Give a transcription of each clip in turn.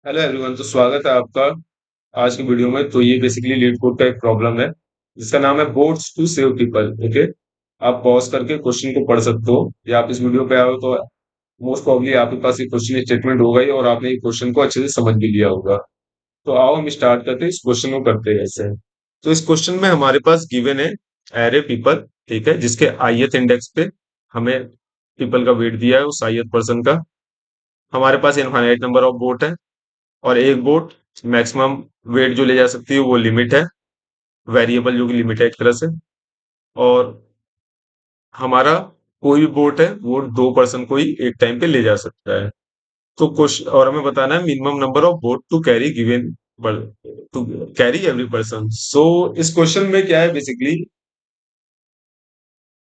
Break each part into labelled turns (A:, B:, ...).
A: Hello everyone. तो स्वागत है आपका आज की वीडियो में। तो ये बेसिकली लीड कोड का एक प्रॉब्लम है जिसका नाम है boats to save people. Okay, आप पॉज करके क्वेश्चन को पढ़ सकते हो या आप इस वीडियो पे आओ तो मोस्ट प्रॉब्ली आपके पास एक क्वेश्चन स्टेटमेंट होगा ही और आपने ये क्वेश्चन को अच्छे से समझ भी लिया होगा। तो आओ हम स्टार्ट करते हैं, इस क्वेश्चन को करते हैं ऐसे। तो इस क्वेश्चन में हमारे पास गिवन है एरे पीपल, ठीक है, जिसके ith इंडेक्स पे हमें पीपल का वेट दिया है, उस ith पर्सन का। हमारे पास इनफाइनाइट नंबर ऑफ बोट है और एक बोट मैक्सिमम वेट जो ले जा सकती है वो लिमिट है, वेरिएबल जो कि लिमिट है एक तरह से। और हमारा कोई भी बोट है वो दो पर्सन को ही एक टाइम पे ले जा सकता है। तो क्वेश्चन और हमें बताना है minimum number of boat to carry given, to carry every person. So इस क्वेश्चन में क्या है बेसिकली,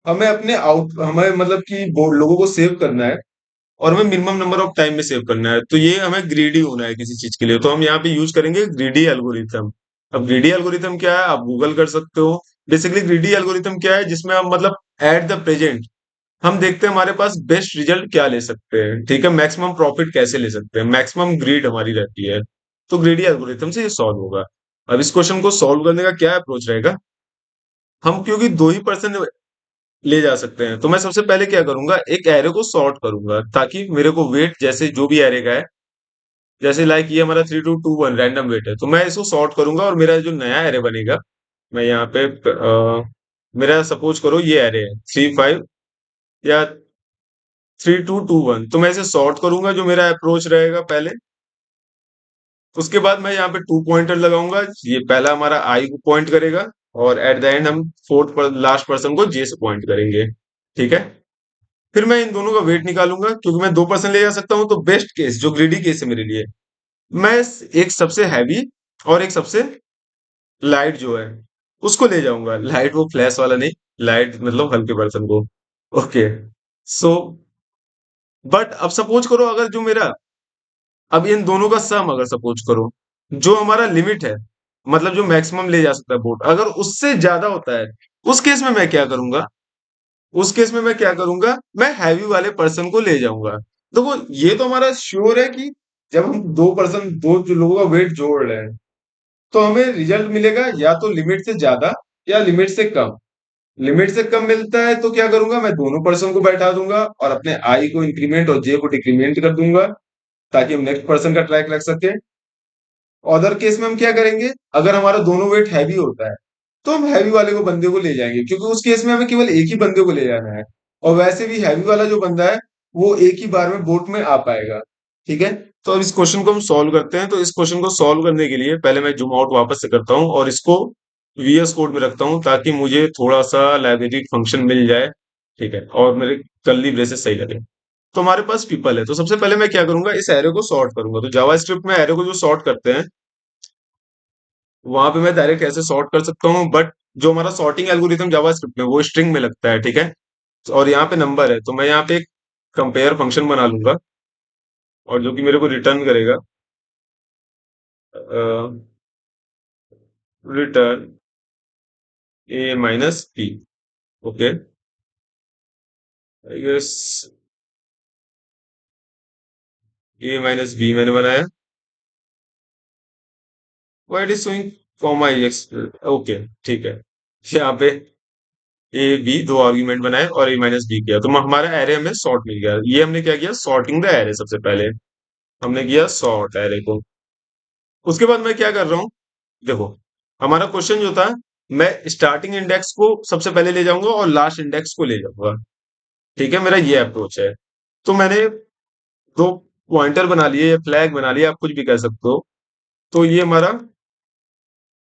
A: हमें मतलब कि बोट लोगों को सेव करना है और हमें मिनिमम नंबर ऑफ टाइम में सेव करना है। तो ये हमें ग्रीडी होना है किसी चीज के लिए, तो हम यहाँ पे यूज करेंगे ग्रीडी एल्गोरिथम। अब ग्रीडी एल्गोरिथम क्या है आप गूगल कर सकते हो। बेसिकली ग्रीडी एल्गोरिथम क्या है जिसमें हम मतलब एट द प्रेजेंट हम देखते हैं हमारे पास बेस्ट रिजल्ट क्या ले सकते हैं, ठीक है, मैक्सिमम प्रॉफिट कैसे ले सकते हैं, मैक्सिमम ग्रीड हमारी रहती है। तो ग्रीडी एल्गोरिथम से ये सॉल्व होगा। अब इस क्वेश्चन को सॉल्व करने का क्या अप्रोच रहेगा, हम क्योंकि दो ही पर्सन ले जा सकते हैं तो मैं सबसे पहले क्या करूंगा, एक एरे को सॉर्ट करूंगा ताकि मेरे को वेट जैसे जो भी एरे का है, जैसे लाइक ये हमारा 3221 रैंडम वेट है, तो मैं इसको सॉर्ट करूंगा और मेरा जो नया एरे बनेगा, मैं यहाँ पे मेरा सपोज करो ये एरे है 35 या 3221, तो मैं इसे सॉर्ट करूंगा जो मेरा अप्रोच रहेगा पहले। उसके बाद मैं यहाँ पे टू पॉइंटर लगाऊंगा, ये पहला हमारा आई को पॉइंट करेगा और एट द एंड हम फोर्थ पर लास्ट पर्सन को जे से पॉइंट करेंगे, ठीक है। फिर मैं इन दोनों का वेट निकालूंगा क्योंकि मैं दो पर्सन ले जा सकता हूं, तो बेस्ट केस जो ग्रीडी केस है मेरे लिए, मैं एक सबसे हैवी और एक सबसे लाइट जो है उसको ले जाऊंगा। लाइट वो फ्लैश वाला नहीं, लाइट मतलब हल्के पर्सन को। ओके, सो बट अब सपोज करो अगर जो मेरा अब इन दोनों का सम अगर सपोज करो जो हमारा लिमिट है, मतलब जो मैक्सिमम ले जा सकता है बोट, अगर उससे ज्यादा होता है, उस केस में मैं क्या करूंगा, उस केस में मैं क्या करूंगा, मैं हैवी वाले पर्सन को ले जाऊंगा। देखो ये तो हमारा श्योर है कि जब हम दो जो लोगों का वेट जोड़ रहे हैं तो हमें रिजल्ट मिलेगा या तो लिमिट से ज्यादा या लिमिट से कम। लिमिट से कम मिलता है तो क्या करूंगा, मैं दोनों पर्सन को बैठा दूंगा और अपने आई को इंक्रीमेंट और जे को डिक्रीमेंट कर दूंगा ताकि हम नेक्स्ट पर्सन का ट्रैक रख सके। अदर केस में हम क्या करेंगे, अगर हमारा दोनों वेट हैवी होता है तो हम हैवी वाले को बंदे को ले जाएंगे क्योंकि उस केस में हमें केवल एक ही बंदे को ले जाना है और वैसे भी हैवी वाला जो बंदा है वो एक ही बार में बोट में आ पाएगा, ठीक है। तो अब इस क्वेश्चन को हम सॉल्व करते हैं। तो इस क्वेश्चन को सॉल्व करने के लिए पहले मैं जूम आउट वापस से करता हूँ और इसको वीएस कोड में रखता हूँ ताकि मुझे थोड़ा सा लाइब्रेरी फंक्शन मिल जाए, ठीक है, और मेरे कर्ली ब्रेसेस सही लगे। तो हमारे पास पीपल है, तो सबसे पहले मैं क्या करूंगा, इस एरे को सॉर्ट करूंगा। तो जावास्क्रिप्ट में एरे को जो सॉर्ट करते हैं वहां पे मैं डायरेक्ट ऐसे सॉर्ट कर सकता हूँ, बट जो हमारा सॉर्टिंग एल्गोरिथम जावास्क्रिप्ट में वो स्ट्रिंग में लगता है, ठीक है। और यहाँ पे नंबर है तो मैं यहाँ पे एक कंपेयर फंक्शन बना लूंगा और जो कि मेरे को रिटर्न करेगा return A minus B. Okay, I guess A minus B मैंने बनाया। Why it is showing comma X. Okay, ठीक है, यहाँ पे ए बी दो आर्ग्यूमेंट बनाए और ए माइनस बी किया तो हमारा एरे हमें सॉर्ट मिल गया। ये हमने क्या किया, सॉर्टिंग द एरे। सबसे पहले हमने किया सॉर्ट एरे को। उसके बाद मैं क्या कर रहा हूँ, देखो हमारा क्वेश्चन जो था, मैं स्टार्टिंग इंडेक्स को सबसे पहले ले जाऊंगा और लास्ट इंडेक्स को ले जाऊंगा, ठीक है, मेरा ये अप्रोच है। तो मैंने दो पॉइंटर बना लिए या फ्लैग बना लिया, आप कुछ भी कह सकते हो। तो ये हमारा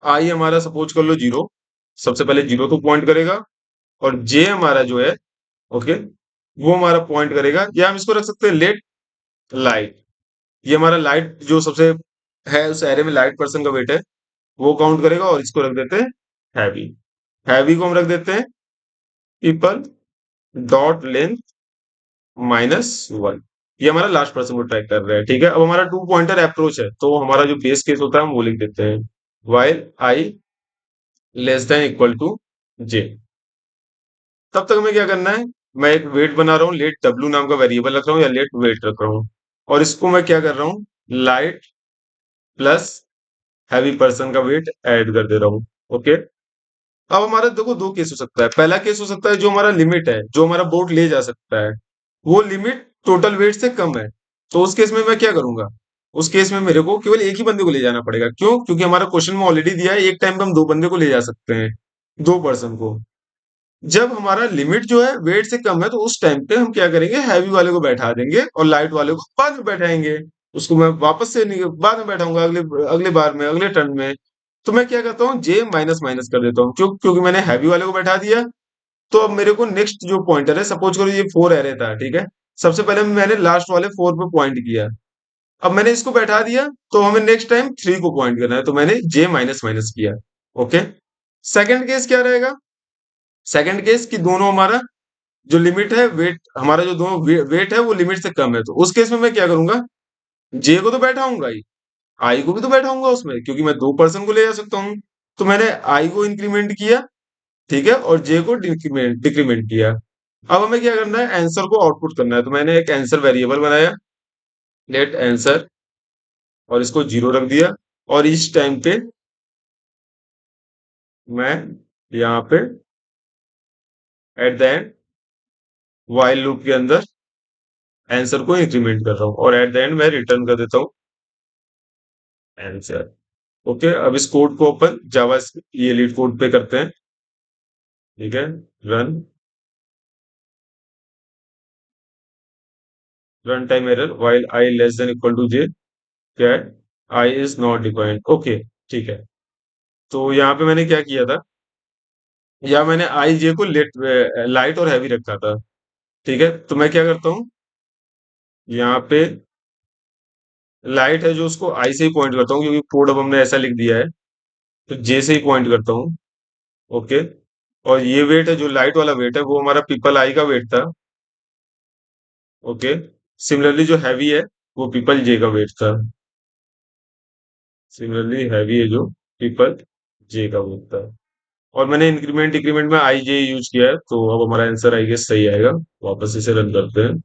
A: आई हमारा सपोज कर लो जीरो, सबसे पहले जीरो को पॉइंट करेगा और जे हमारा जो है, ओके, वो हमारा पॉइंट करेगा, या हम इसको रख सकते हैं लेट लाइट। ये हमारा लाइट जो सबसे है उस एरे में लाइट पर्सन का वेट है वो काउंट करेगा और इसको रख देते हैं हैवी। हैवी को हम रख देते हैं पीपल डॉट लेंथ -1। ये हमारा लास्ट पर्सन को ट्रैक कर रहा है, ठीक है। अब हमारा टू पॉइंटर अप्रोच है तो हमारा जो बेस केस होता है हम वो लिख देते हैं while I less than equal to J. तब तक हमें क्या करना है, मैं एक वेट बना रहा हूँ, लेट डब्ल्यू नाम का वेरिएबल रख रहा हूँ या लेट वेट रख रहा हूँ और इसको मैं क्या कर रहा हूँ, लाइट प्लस हैवी पर्सन का वेट ऐड कर दे रहा हूँ। ओके, अब हमारा देखो दो केस हो सकता है। पहला केस हो सकता है जो हमारा लिमिट है, जो हमारा बोट ले जा सकता है, वो लिमिट टोटल वेट से कम है। तो उस केस में मैं क्या करूंगा, उस केस में मेरे को केवल एक ही बंदे को ले जाना पड़ेगा। क्यों? क्योंकि हमारा क्वेश्चन में ऑलरेडी दिया है एक टाइम पे हम दो बंदे को ले जा सकते हैं, दो पर्सन को। जब हमारा लिमिट जो है वेट से कम है तो उस टाइम पे हम क्या करेंगे, हैवी वाले को बैठा देंगे और लाइट वाले को बाद में बैठाएंगे। उसको मैं वापस से नहीं, बाद में बैठाऊंगा अगले अगले बार में, अगले टर्न में। तो मैं क्या करता हूँ, जे माइनस माइनस कर देता हूँ। क्यों? क्योंकि मैंने हैवी वाले को बैठा दिया। तो अब मेरे को नेक्स्ट जो पॉइंटर है, सपोज करो ये 4 एरे था, ठीक है। सबसे पहले मैंने लास्ट वाले 4 पे पॉइंट किया। अब मैंने इसको बैठा दिया, तो हमें नेक्स्ट टाइम 3 को पॉइंट करना है, तो मैंने जे माइनस माइनस किया। ओके। सेकंड केस क्या रहेगा? सेकंड केस कि दोनों हमारा जो लिमिट है वेट, हमारा जो दोनों वेट है वो लिमिट से कम है। तो उस केस में मैं क्या करूंगा, जे को तो बैठाऊंगा ही, आई को भी तो बैठाऊंगा उसमें, क्योंकि मैं दो पर्सन को ले जा सकता हूँ। तो मैंने आई को इंक्रीमेंट किया, ठीक है, और जे को डिक्रीमेंट डिक्रीमेंट किया। अब हमें क्या करना है, आंसर को आउटपुट करना है। तो मैंने एक आंसर वेरिएबल बनाया, लेट आंसर, और इसको जीरो रख दिया। और इस टाइम पे मैं यहाँ पे at the end while loop के अंदर आंसर को इंक्रीमेंट कर रहा हूँ, और एट द एंड मैं रिटर्न कर देता हूँ आंसर। ओके, अब इस कोड को अपन जावा ये लीड कोड पे करते हैं। ठीक है, run, run time error while I less than equal to J, cat I is not defined. Okay, ठीक है। तो यहाँ पे मैंने क्या किया था, या मैंने आई जे को लेट लाइट और हैवी रखा था। ठीक है, तो मैं क्या करता हूँ, यहाँ पे लाइट है जो उसको आई से ही पॉइंट करता हूँ, क्योंकि कोड अब हमने ऐसा लिख दिया है। तो जे से ही पॉइंट करता हूँ। ओके, और ये वेट है जो लाइट वाला वेट है वो हमारा पीपल आई का वेट था। ओके, सिमिलरली जो हैवी है वो पीपल जे का वेट था। सिमिलरली हैवी है जो पीपल जे का वेट था। और मैंने इंक्रीमेंट डिक्रीमेंट में आई जे यूज किया है, तो अब हमारा आंसर आई गेस सही आएगा। वापस इसे रन करते हैं,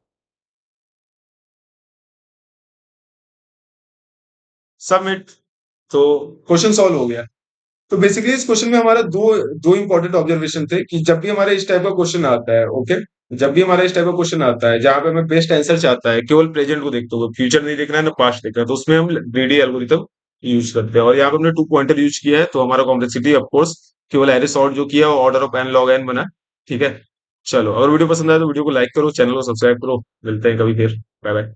A: सबमिट। तो क्वेश्चन सॉल्व हो गया। तो बेसिकली इस क्वेश्चन में हमारा दो दो इंपॉर्टेंट ऑब्जर्वेशन थे कि जब भी हमारे इस टाइप का क्वेश्चन आता है, ओके, जब भी हमारा इस टाइप का क्वेश्चन आता है जहां पे हमें बेस्ट आंसर चाहता है, केवल प्रेजेंट को देखते हुए, फ्यूचर नहीं देखना है ना पास्ट देखना है, तो उसमें हम ग्रीडी एल्गोरिथम यूज करते हैं। और यहाँ पे हमने टू पॉइंटर यूज किया है, तो हमारा कॉम्प्लेक्सिटी ऑफकोर्स केवल एरे सॉर्ट जो किया वो order of N log N बना। ठीक है, चलो, अगर वीडियो पसंद आए तो वीडियो को लाइक करो, चैनल को सब्सक्राइब करो। मिलते हैं कभी फिर। Bye bye.